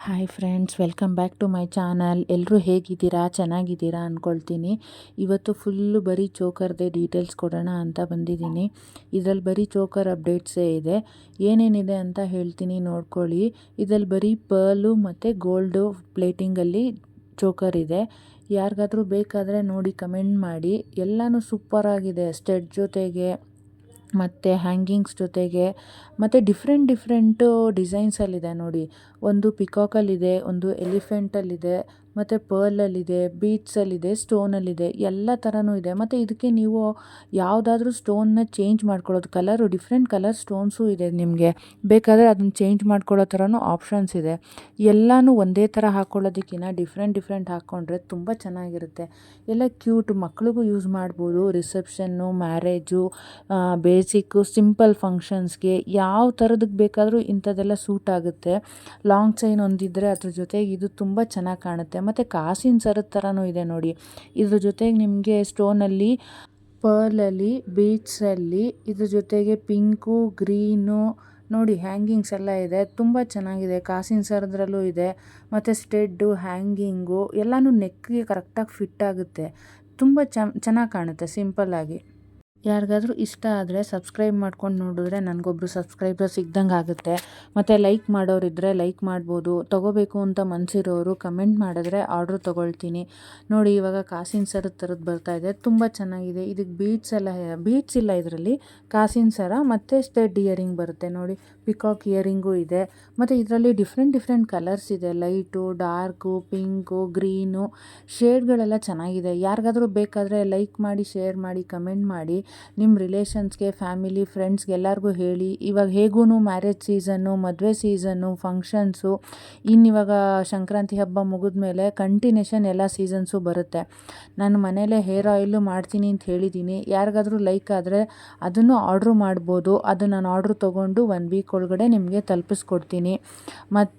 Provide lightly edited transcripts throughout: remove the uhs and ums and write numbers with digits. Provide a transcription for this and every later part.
Hi friends, welcome back to my channel. ಎಲ್ಲರೂ ಹೇಗಿದ್ದೀರಾ? ಚೆನ್ನಾಗಿದ್ದೀರಾ ಅಂದ್ಕೊಳ್ತೀನಿ. ಇವತ್ತು ಫುಲ್ಲು ಬರೀ ಚೋಕರ್ದೇ ಡೀಟೇಲ್ಸ್ ಕೊಡೋಣ ಅಂತ ಬಂದಿದ್ದೀನಿ. ಇದರಲ್ಲಿ ಬರೀ ಚೋಕರ್ ಅಪ್ಡೇಟ್ಸೇ ಇದೆ. ಏನೇನಿದೆ ಅಂತ ಹೇಳ್ತೀನಿ, ನೋಡ್ಕೊಳ್ಳಿ. ಇದರಲ್ಲಿ ಬರೀ ಪರ್ಲು ಮತ್ತು ಗೋಲ್ಡು ಪ್ಲೇಟಿಂಗಲ್ಲಿ ಚೋಕರ್ ಇದೆ. ಯಾರಿಗಾದರೂ ಬೇಕಾದರೆ ನೋಡಿ ಕಮೆಂಟ್ ಮಾಡಿ. ಎಲ್ಲನೂ ಸೂಪರಾಗಿದೆ, ಸ್ಟಡ್ ಜೊತೆಗೆ ಮತ್ತು ಹ್ಯಾಂಗಿಂಗ್ಸ್ ಜೊತೆಗೆ ಮತ್ತು ಡಿಫ್ರೆಂಟು ಡಿಸೈನ್ಸಲ್ಲಿದೆ ನೋಡಿ. ಒಂದು ಪಿಕಾಕಲ್ಲಿದೆ, ಒಂದು ಎಲಿಫೆಂಟಲ್ಲಿದೆ, ಮತ್ತು ಪರ್ಲಲ್ಲಿದೆ, ಬೀಟ್ಸಲ್ಲಿದೆ, ಸ್ಟೋನಲ್ಲಿದೆ, ಎಲ್ಲ ಥರನೂ ಇದೆ. ಮತ್ತು ಇದಕ್ಕೆ ನೀವು ಯಾವುದಾದ್ರೂ ಸ್ಟೋನ್ನ ಚೇಂಜ್ ಮಾಡ್ಕೊಳ್ಳೋದು, ಡಿಫ್ರೆಂಟ್ ಕಲರ್ ಸ್ಟೋನ್ಸು ಇದೆ. ನಿಮಗೆ ಬೇಕಾದರೆ ಅದನ್ನು ಚೇಂಜ್ ಮಾಡ್ಕೊಳ್ಳೋ ಥರನೂ ಆಪ್ಷನ್ಸ್ ಇದೆ. ಎಲ್ಲನೂ ಒಂದೇ ಥರ ಹಾಕ್ಕೊಳ್ಳೋದಕ್ಕಿಂತ ಡಿಫ್ರೆಂಟ್ ಹಾಕ್ಕೊಂಡ್ರೆ ತುಂಬ ಚೆನ್ನಾಗಿರುತ್ತೆ. ಎಲ್ಲ ಕ್ಯೂಟ್, ಮಕ್ಳಿಗೂ ಯೂಸ್ ಮಾಡ್ಬೋದು. ರಿಸೆಪ್ಷನ್ನು, ಮ್ಯಾರೇಜು, ಬೇಸಿಕ್ಕು, ಸಿಂಪಲ್ ಫಂಕ್ಷನ್ಸ್ಗೆ ಯಾವ ಥರದಕ್ಕೆ ಬೇಕಾದರೂ ಇಂಥದ್ದೆಲ್ಲ ಸೂಟ್ ಆಗುತ್ತೆ. ಲಾಂಗ್ ಚೈನ್ ಒಂದಿದ್ದರೆ ಅದ್ರ ಜೊತೆಗೆ ಇದು ತುಂಬ ಚೆನ್ನಾಗಿ ಕಾಣುತ್ತೆ. ಮತ್ತು ಕಾಸಿನ ಸರದ ಥರನೂ ಇದೆ ನೋಡಿ. ಇದ್ರ ಜೊತೆಗೆ ನಿಮಗೆ ಸ್ಟೋನಲ್ಲಿ, ಪರ್ಲಲ್ಲಿ, ಬೀಡ್ಸಲ್ಲಿ, ಇದ್ರ ಜೊತೆಗೆ ಪಿಂಕು, ಗ್ರೀನು ನೋಡಿ, ಹ್ಯಾಂಗಿಂಗ್ಸ್ ಎಲ್ಲ ಇದೆ. ತುಂಬ ಚೆನ್ನಾಗಿದೆ. ಕಾಸಿನ ಸರದ್ರಲ್ಲೂ ಇದೆ. ಮತ್ತು ಸ್ಟೆಡ್ಡು, ಹ್ಯಾಂಗಿಂಗು ಎಲ್ಲನೂ ನೆಕ್ಗೆ ಕರೆಕ್ಟಾಗಿ ಫಿಟ್ ಆಗುತ್ತೆ. ತುಂಬ ಚೆನ್ನಾಗಿ ಕಾಣುತ್ತೆ ಸಿಂಪಲ್ಲಾಗಿ. ಯಾರಿಗಾದ್ರೂ ಇಷ್ಟ ಆದರೆ ಸಬ್ಸ್ಕ್ರೈಬ್ ಮಾಡ್ಕೊಂಡು ನೋಡಿದ್ರೆ ನನಗೊಬ್ಬರು ಸಬ್ಸ್ಕ್ರೈಬರ್ ಸಿಗ್ದಂಗೆ ಆಗುತ್ತೆ. ಮತ್ತು ಲೈಕ್ ಮಾಡೋರಿದ್ದರೆ ಲೈಕ್ ಮಾಡ್ಬೋದು. ತೊಗೋಬೇಕು ಅಂತ ಮನಸ್ಸಿರೋರು ಕಮೆಂಟ್ ಮಾಡಿದ್ರೆ ಆರ್ಡ್ರ್ ತೊಗೊಳ್ತೀನಿ. ನೋಡಿ, ಇವಾಗ ಕಾಸಿನ ಸರದ ಥರದ್ದು ಬರ್ತಾಯಿದೆ, ತುಂಬ ಚೆನ್ನಾಗಿದೆ. ಇದಕ್ಕೆ ಬೀಡ್ಸ್ ಇಲ್ಲ ಇದರಲ್ಲಿ. ಕಾಸಿನ ಸರ ಮತ್ತು ಸ್ಟೆಡ್ ಇಯರಿಂಗ್ ಬರುತ್ತೆ ನೋಡಿ. ಪಿಕಾಕ್ ಇಯರಿಂಗು ಇದೆ. ಮತ್ತು ಇದರಲ್ಲಿ ಡಿಫ್ರೆಂಟ್ ಕಲರ್ಸ್ ಇದೆ. ಲೈಟು, ಡಾರ್ಕು, ಪಿಂಕು, ಗ್ರೀನು, ಶೇಡ್ಗಳೆಲ್ಲ ಚೆನ್ನಾಗಿದೆ. ಯಾರಿಗಾದ್ರೂ ಬೇಕಾದರೆ ಲೈಕ್ ಮಾಡಿ, ಶೇರ್ ಮಾಡಿ, ಕಮೆಂಟ್ ಮಾಡಿ. ನಿಮ್ಮ ರಿಲೇಷನ್ಸ್ಗೆ, ಫ್ಯಾಮಿಲಿ, ಫ್ರೆಂಡ್ಸ್ಗೆ ಎಲ್ಲರಿಗೂ ಹೇಳಿ. ಇವಾಗ ಹೇಗೂ ಮ್ಯಾರೇಜ್ ಸೀಸನ್ನು, ಮದುವೆ ಸೀಸನ್ನು, ಫಂಕ್ಷನ್ಸು, ಇನ್ನಿವಾಗ ಸಂಕ್ರಾಂತಿ ಹಬ್ಬ ಮುಗಿದ್ಮೇಲೆ ಕಂಟಿನ್ಯೂಷನ್ ಎಲ್ಲ ಸೀಸನ್ಸು ಬರುತ್ತೆ. ನಾನು ಮನೇಲೇ ಹೇರ್ ಆಯಿಲು ಮಾಡ್ತೀನಿ ಅಂತ ಹೇಳಿದ್ದೀನಿ. ಯಾರಿಗಾದ್ರೂ ಲೈಕ್ ಆದರೆ ಅದನ್ನು ಆರ್ಡ್ರು ಮಾಡ್ಬೋದು. ಅದು ನಾನು ಆರ್ಡ್ರು ತೊಗೊಂಡು 1 ವೀಕ್ ಒಳಗಡೆ ನಿಮಗೆ ತಲುಪಿಸ್ಕೊಡ್ತೀನಿ. ಮತ್ತು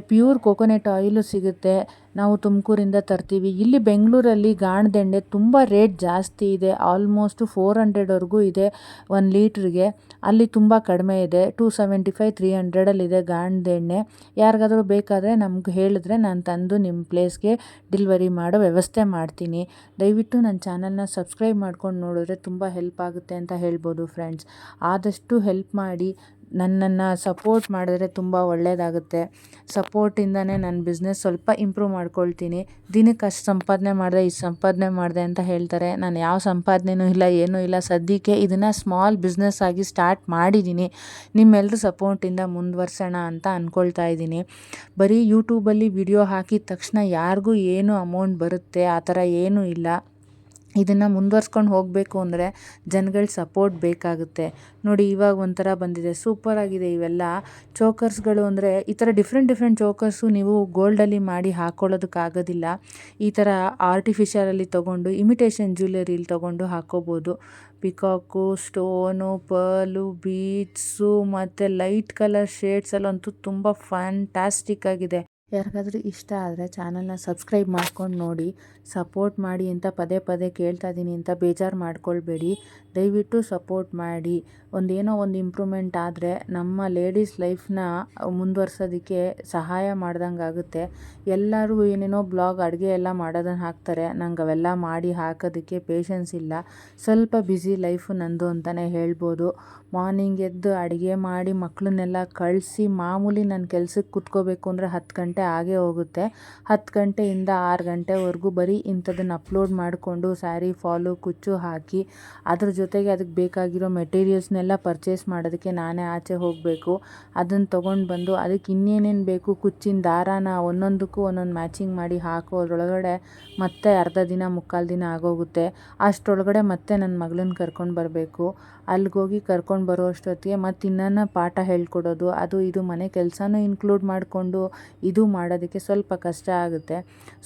ಪ್ಯೂರ್ ಕೋಕೋನಟ್ ಆಯಿಲು ಸಿಗುತ್ತೆ. ನಾವು ತುಮಕೂರಿಂದ ತರ್ತೀವಿ. ಇಲ್ಲಿ ಬೆಂಗಳೂರಲ್ಲಿ ಗಾಣದೆಣ್ಣೆ ತುಂಬ ರೇಟ್ ಜಾಸ್ತಿ ಇದೆ. ಆಲ್ಮೋಸ್ಟ್ 400ವರೆಗೂ ಇದೆ 1 ಲೀಟ್ರಿಗೆ. ಅಲ್ಲಿ ತುಂಬ ಕಡಿಮೆ ಇದೆ, 275, 300 ಗಾಣದೆಣ್ಣೆ. ಯಾರಿಗಾದ್ರೂ ಬೇಕಾದರೆ ನಮ್ಗೆ ಹೇಳಿದ್ರೆ ನಾನು ತಂದು ನಿಮ್ಮ ಪ್ಲೇಸ್ಗೆ ಡೆಲಿವರಿ ಮಾಡೋ ವ್ಯವಸ್ಥೆ ಮಾಡ್ತೀನಿ. ದಯವಿಟ್ಟು ನನ್ನ ಚಾನಲ್ನ ಸಬ್ಸ್ಕ್ರೈಬ್ ಮಾಡ್ಕೊಂಡು ನೋಡಿದ್ರೆ ತುಂಬ ಹೆಲ್ಪ್ ಆಗುತ್ತೆ ಅಂತ ಹೇಳ್ಬೋದು ಫ್ರೆಂಡ್ಸ್. ಆದಷ್ಟು ಹೆಲ್ಪ್ ಮಾಡಿ. ನನ್ನನ್ನು ಸಪೋರ್ಟ್ ಮಾಡಿದ್ರೆ ತುಂಬ ಒಳ್ಳೆಯದಾಗುತ್ತೆ. ಸಪೋರ್ಟಿಂದನೇ ನನ್ನ ಬಿಸ್ನೆಸ್ ಸ್ವಲ್ಪ ಇಂಪ್ರೂವ್ ಮಾಡ್ಕೊಳ್ತೀನಿ. ದಿನಕ್ಕೆ ಅಷ್ಟು ಸಂಪಾದನೆ ಮಾಡಿದೆ, ಇಷ್ಟು ಸಂಪಾದನೆ ಮಾಡಿದೆ ಅಂತ ಹೇಳ್ತಾರೆ. ನಾನು ಯಾವ ಸಂಪಾದನೆಯೂ ಇಲ್ಲ, ಏನೂ ಇಲ್ಲ. ಸದ್ಯಕ್ಕೆ ಇದನ್ನು ಸ್ಮಾಲ್ ಬಿಸ್ನೆಸ್ ಆಗಿ ಸ್ಟಾರ್ಟ್ ಮಾಡಿದ್ದೀನಿ. ನಿಮ್ಮೆಲ್ಲರ ಸಪೋರ್ಟಿಂದ ಮುಂದುವರ್ಸೋಣ ಅಂತ ಅಂದ್ಕೊಳ್ತಾ ಇದ್ದೀನಿ. ಬರೀ ಯೂಟ್ಯೂಬಲ್ಲಿ ವಿಡಿಯೋ ಹಾಕಿದ ತಕ್ಷಣ ಯಾರಿಗೂ ಏನು ಅಮೌಂಟ್ ಬರುತ್ತೆ ಆ ಥರ ಏನೂ ಇಲ್ಲ. ಇದನ್ನು ಮುಂದುವರ್ಸ್ಕೊಂಡು ಹೋಗಬೇಕು ಅಂದರೆ ಜನಗಳ ಸಪೋರ್ಟ್ ಬೇಕಾಗುತ್ತೆ. ನೋಡಿ, ಇವಾಗ ಒಂಥರ ಬಂದಿದೆ, ಸೂಪರಾಗಿದೆ. ಇವೆಲ್ಲ ಚೋಕರ್ಸ್ಗಳು ಅಂದರೆ ಈ ಥರ ಡಿಫ್ರೆಂಟ್ ಚೋಕರ್ಸು ನೀವು ಗೋಲ್ಡಲ್ಲಿ ಮಾಡಿ ಹಾಕ್ಕೊಳ್ಳೋದಕ್ಕಾಗೋದಿಲ್ಲ. ಈ ಥರ ಆರ್ಟಿಫಿಷಿಯಲಲ್ಲಿ ತೊಗೊಂಡು, ಇಮಿಟೇಷನ್ ಜ್ಯುವೆಲರಿಲಿ ತೊಗೊಂಡು ಹಾಕ್ಕೋಬೋದು. ಪಿಕಾಕು, ಸ್ಟೋನು, ಪರ್ಲು, ಬೀಡ್ಸು ಮತ್ತು ಲೈಟ್ ಕಲರ್ ಶೇಡ್ಸಲ್ಲಂತೂ ತುಂಬ ಫ್ಯಾಂಟಾಸ್ಟಿಕ್ ಆಗಿದೆ. ಯಾರಿಗಾದ್ರೂ ಇಷ್ಟ ಆದರೆ ಚಾನಲ್ನ ಸಬ್ಸ್ಕ್ರೈಬ್ ಮಾಡ್ಕೊಂಡು ನೋಡಿ. ಸಪೋರ್ಟ್ ಮಾಡಿ ಅಂತ ಪದೇ ಕೇಳ್ತಾ ಇದ್ದೀನಿ ಅಂತ ಬೇಜಾರು ಮಾಡ್ಕೊಳ್ಬೇಡಿ. ದಯವಿಟ್ಟು ಸಪೋರ್ಟ್ ಮಾಡಿ. ಒಂದೇನೋ ಒಂದು ಇಂಪ್ರೂವ್ಮೆಂಟ್ ಆದರೆ ನಮ್ಮ ಲೇಡೀಸ್ ಲೈಫ್ನ ಮುಂದುವರ್ಸೋದಕ್ಕೆ ಸಹಾಯ ಮಾಡ್ದಂಗೆ ಆಗುತ್ತೆ. ಎಲ್ಲರೂ ಏನೇನೋ ಬ್ಲಾಗ್, ಅಡುಗೆ ಎಲ್ಲ ಮಾಡೋದನ್ನು ಹಾಕ್ತಾರೆ. ನಂಗೆ ಅವೆಲ್ಲ ಮಾಡಿ ಹಾಕೋದಕ್ಕೆ ಪೇಷನ್ಸ್ ಇಲ್ಲ. ಸ್ವಲ್ಪ ಬ್ಯುಸಿ ಲೈಫು ನಂದು ಅಂತಲೇ ಹೇಳ್ಬೋದು. ಮಾರ್ನಿಂಗ್ ಎದ್ದು ಅಡುಗೆ ಮಾಡಿ ಮಕ್ಕಳನ್ನೆಲ್ಲ ಕಳಿಸಿ ಮಾಮೂಲಿ ನನ್ನ ಕೆಲಸಕ್ಕೆ ಕೂತ್ಕೋಬೇಕು ಅಂದರೆ 10 ಗಂಟೆ ಆಗೇ ಹೋಗುತ್ತೆ. 10 ಗಂಟೆಯಿಂದ 6 ಗಂಟೆವರೆಗೂ ಬರೀ ಇಂಥದ್ದನ್ನು ಅಪ್ಲೋಡ್ ಮಾಡಿಕೊಂಡು ಸ್ಯಾರಿ ಫಾಲು, ಕುಚ್ಚು ಹಾಕಿ, ಅದ್ರ ಜೊತೆಗೆ ಅದಕ್ಕೆ ಬೇಕಾಗಿರೋ ಮೆಟೀರಿಯಲ್ಸ್ನೆಲ್ಲ ಪರ್ಚೇಸ್ ಮಾಡೋದಕ್ಕೆ ನಾನೇ ಆಚೆ ಹೋಗಬೇಕು. ಅದನ್ನು ತೊಗೊಂಡು ಬಂದು ಅದಕ್ಕೆ ಇನ್ನೇನೇನು ಬೇಕು, ಕುಚ್ಚಿನ ದಾರಾನ ಒಂದೊಂದಕ್ಕೂ ಒಂದೊಂದು ಮ್ಯಾಚಿಂಗ್ ಮಾಡಿ ಹಾಕೋದ್ರೊಳಗಡೆ ಮತ್ತೆ ಅರ್ಧ ದಿನ, ಮುಕ್ಕಾಲು ದಿನ ಆಗೋಗುತ್ತೆ. ಅಷ್ಟರೊಳಗಡೆ ಮತ್ತೆ ನನ್ನ ಮಗಳನ್ನ ಕರ್ಕೊಂಡು ಬರಬೇಕು. ಅಲ್ಲಿಗೋಗಿ ಕರ್ಕೊಂಡು ಬರೋ ಅಷ್ಟೊತ್ತಿಗೆ ಮತ್ತು ಇನ್ನೂ ಪಾಠ ಹೇಳ್ಕೊಡೋದು, ಅದು ಇದು ಮನೆ ಕೆಲಸನೂ ಇನ್ಕ್ಲೂಡ್ ಮಾಡಿಕೊಂಡು ಇದು ಮಾಡೋದಕ್ಕೆ ಸ್ವಲ್ಪ ಕಷ್ಟ ಆಗುತ್ತೆ.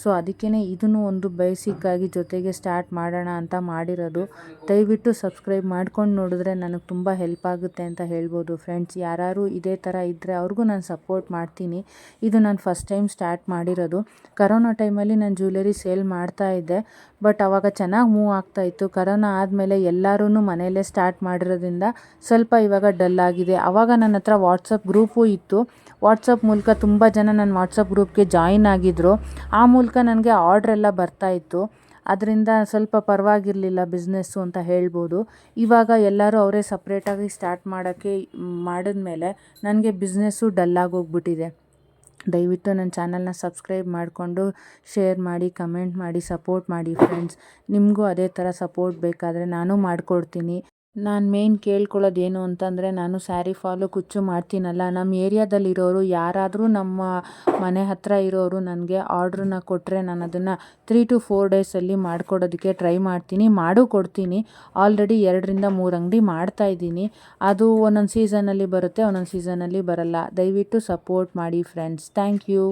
ಸೊ ಅದಕ್ಕೇ ಇದನ್ನು ಒಂದು ಬೇಸಿಕ್ಕಾಗಿ ಜೊತೆಗೆ ಸ್ಟಾರ್ಟ್ ಮಾಡೋಣ ಅಂತ ಮಾಡಿರೋದು. ದಯವಿಟ್ಟು ಸಬ್ಸ್ಕ್ರೈಬ್ ಮಾಡ್ಕೊಂಡು ನೋಡಿದ್ರೆ ನನಗೆ ತುಂಬ ಹೆಲ್ಪ್ ಆಗುತ್ತೆ ಅಂತ ಹೇಳ್ಬೋದು ಫ್ರೆಂಡ್ಸ್. ಯಾರು ಇದೇ ಥರ ಇದ್ದರೆ ಅವ್ರಿಗೂ ನಾನು ಸಪೋರ್ಟ್ ಮಾಡ್ತೀನಿ. ಇದು ನಾನು ಫಸ್ಟ್ ಟೈಮ್ ಸ್ಟಾರ್ಟ್ ಮಾಡಿರೋದು. ಕರೋನಾ ಟೈಮಲ್ಲಿ ನಾನು ಜ್ಯುವೆಲರಿ ಸೇಲ್ ಮಾಡ್ತಾಯಿದ್ದೆ, ಬಟ್ ಆವಾಗ ಚೆನ್ನಾಗಿ ಮೂವ್ ಆಗ್ತಾಯಿತ್ತು. ಕರೋನಾ ಆದಮೇಲೆ ಎಲ್ಲರೂ ಮನೆಯಲ್ಲೇ ಸ್ಟಾರ್ಟ್ ಮಾಡಿರೋದ್ರಿಂದ ಸ್ವಲ್ಪ ಇವಾಗ ಡಲ್ ಆಗಿದೆ. ಆವಾಗ ನನ್ನ ಹತ್ರ ವಾಟ್ಸಪ್ ಗ್ರೂಪು ಇತ್ತು. ವಾಟ್ಸಪ್ ಮೂಲಕ ತುಂಬ ಜನ ನನ್ನ ವಾಟ್ಸಪ್ ಗ್ರೂಪ್ಗೆ ಜಾಯಿನ್ ಆಗಿದ್ದರು. ಆ ಮೂಲಕ ನನಗೆ ಆರ್ಡ್ರೆಲ್ಲ ಬರ್ತಾಯಿತ್ತು. ಅದರಿಂದ ಸ್ವಲ್ಪ ಪರವಾಗಿರಲಿಲ್ಲ ಬಿಸ್ನೆಸ್ಸು ಅಂತ ಹೇಳ್ಬೋದು. ಇವಾಗ ಎಲ್ಲರೂ ಅವರೇ ಸಪ್ರೇಟಾಗಿ ಸ್ಟಾರ್ಟ್ ಮಾಡಿದ್ಮೇಲೆ ನನಗೆ ಬಿಸ್ನೆಸ್ಸು ಡಲ್ಲಾಗೋಗ್ಬಿಟ್ಟಿದೆ. ದಯವಿಟ್ಟು ನನ್ನ ಚಾನಲ್ನ ಸಬ್ಸ್ಕ್ರೈಬ್ ಮಾಡಿಕೊಂಡು ಶೇರ್ ಮಾಡಿ, ಕಮೆಂಟ್ ಮಾಡಿ, ಸಪೋರ್ಟ್ ಮಾಡಿ ಫ್ರೆಂಡ್ಸ್. ನಿಮಗೂ ಅದೇ ಥರ ಸಪೋರ್ಟ್ ಬೇಕಾದರೆ ನಾನು ಮಾಡಿಕೊಡ್ತೀನಿ. ನಾನು ಮೇನ್ ಕೇಳ್ಕೊಳ್ಳೋದು ಏನು ಅಂತಂದರೆ, ನಾನು ಸ್ಯಾರಿ ಫಾಲು ಕುಚ್ಚು ಮಾಡ್ತೀನಲ್ಲ, ನಮ್ಮ ಏರಿಯಾದಲ್ಲಿರೋರು ಯಾರಾದರೂ ನಮ್ಮ ಮನೆ ಹತ್ತಿರ ಇರೋರು ನನಗೆ ಆರ್ಡ್ರನ್ನ ಕೊಟ್ಟರೆ ನಾನು ಅದನ್ನು 3 to 4 ಡೇಸಲ್ಲಿ ಮಾಡಿಕೊಡೋದಕ್ಕೆ ಟ್ರೈ ಮಾಡ್ತೀನಿ, ಮಾಡೂ ಕೊಡ್ತೀನಿ. ಆಲ್ರೆಡಿ 2 ರಿಂದ 3 ಅಂಗಡಿ ಮಾಡ್ತಾಯಿದ್ದೀನಿ. ಅದು ಒಂದೊಂದು ಸೀಸನಲ್ಲಿ ಬರುತ್ತೆ, ಒಂದೊಂದು ಸೀಸನಲ್ಲಿ ಬರಲ್ಲ. ದಯವಿಟ್ಟು ಸಪೋರ್ಟ್ ಮಾಡಿ ಫ್ರೆಂಡ್ಸ್. Thank you.